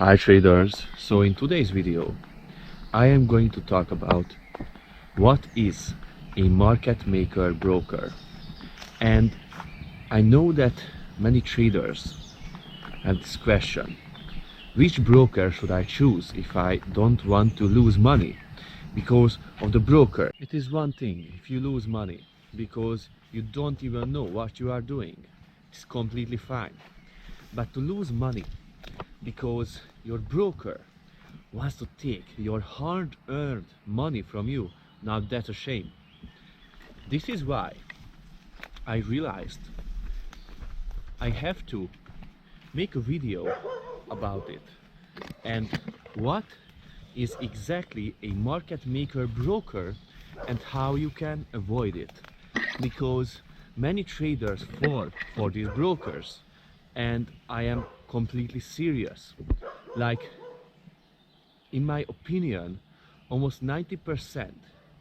Hi traders, so in today's video I am going to talk about what is a market maker broker. And I know that many traders have this question: which broker should I choose if I don't want to lose money because of the broker? It is one thing if you lose money because you don't even know what you are doing. It's completely fine. But to lose money because your broker wants to take your hard-earned money from you, now that's a shame. This is why I realized I have to make a video about it and what is exactly a market maker broker and how you can avoid it, because many traders fall for these brokers, and I am completely serious. Like, in my opinion, almost 90%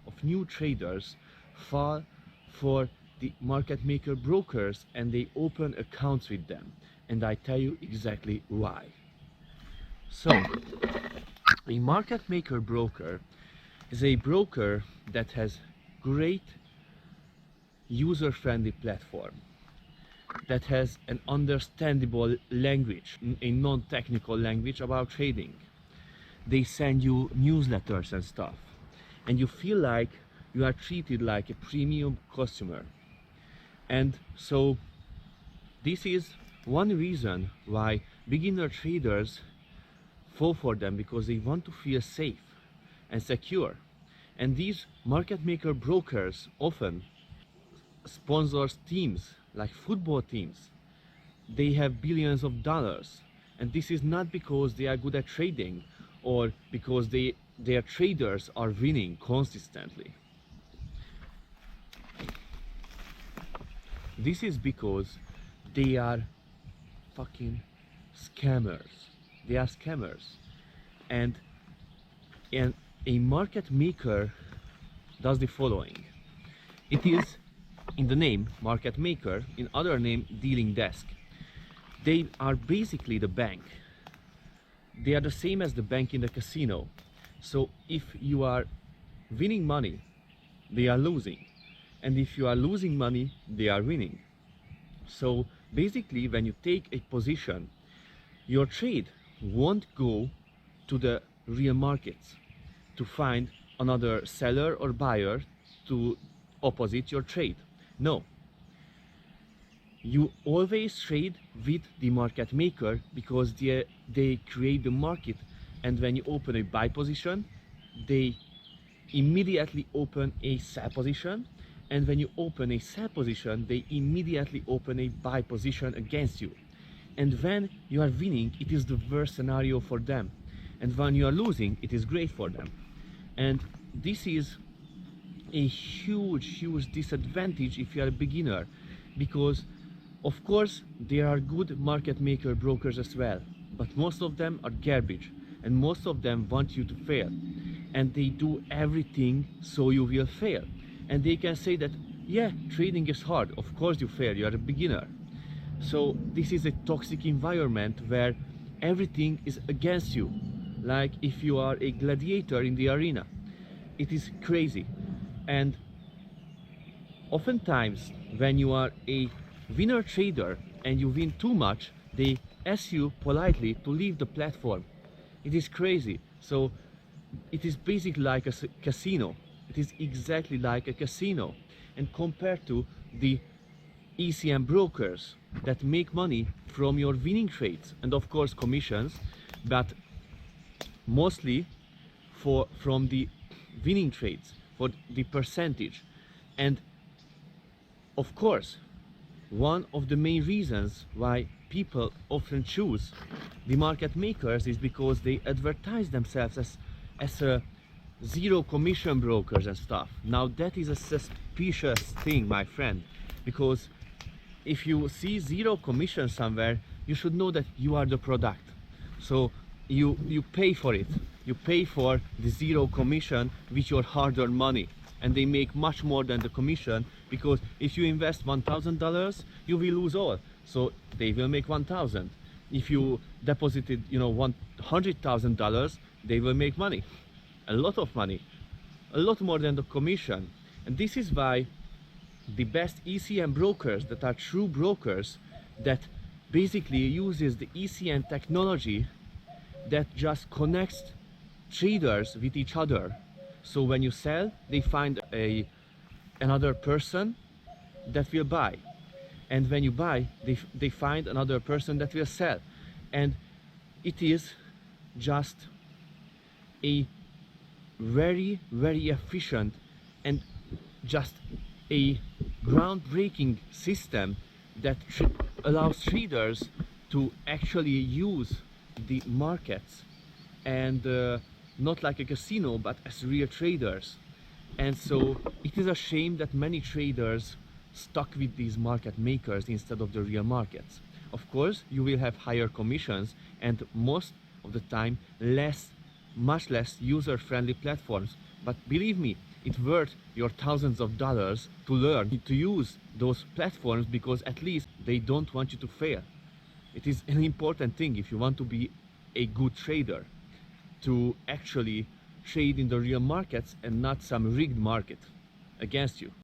of new traders fall for the market maker brokers and they open accounts with them, and I tell you exactly why. So, a market maker broker is a broker that has great user-friendly platform, that has an understandable language, a non-technical language about trading. They send you newsletters and stuff, and you feel like you are treated like a premium customer. And so this is one reason why beginner traders fall for them, because they want to feel safe and secure. And these market maker brokers often sponsors teams like football teams. They have billions of dollars, and this is not because they are good at trading or because their traders are winning consistently. This is because they are fucking scammers. They are scammers. And a market maker does the following. It is in the name market maker, in other name dealing desk. They are basically the bank. They are the same as the bank in the casino. So if you are winning money, they are losing. And if you are losing money, they are winning. So basically, when you take a position, your trade won't go to the real markets to find another seller or buyer to opposite your trade. No. You always trade with the market maker because they create the market, and when you open a buy position, they immediately open a sell position, and when you open a sell position, they immediately open a buy position against you. And when you are winning, it is the worst scenario for them, and when you are losing, it is great for them. And this is a huge disadvantage if you are a beginner, because of course there are good market maker brokers as well, but most of them are garbage, and most of them want you to fail, and they do everything so you will fail. And they can say that, yeah, trading is hard, of course you fail, you are a beginner. So this is a toxic environment where everything is against you, like if you are a gladiator in the arena. It is crazy. And oftentimes when you are a winner trader and you win too much, they ask you politely to leave the platform. It is crazy. So it is basically like a casino. It is exactly like a casino. And compared to the ECM brokers that make money from your winning trades and of course commissions, but mostly from the winning trades, for the percentage. And of course, one of the main reasons why people often choose the market makers is because they advertise themselves as a zero commission brokers and stuff. Now that is a suspicious thing, my friend, because if you see zero commission somewhere, you should know that you are the product. So you pay for it. You pay for the zero commission with your hard-earned money, and they make much more than the commission, because if you invest $1,000, you will lose all. So they will make 1,000. if you deposited, you know, $100,000, they will make money, a lot of money, a lot more than the commission. And this is why the best ECN brokers that are true brokers, that basically uses the ECN technology that just connects traders with each other. So when you sell, they find another person that will buy, and when you buy, they find another person that will sell. And it is just a very, very efficient and just a groundbreaking system that allows traders to actually use the markets, and not like a casino, but as real traders. And so it is a shame that many traders stuck with these market makers instead of the real markets. Of course, you will have higher commissions and most of the time much less user-friendly platforms. But believe me, it's worth your thousands of dollars to learn to use those platforms, because at least they don't want you to fail. It is an important thing if you want to be a good trader, to actually trade in the real markets and not some rigged market against you.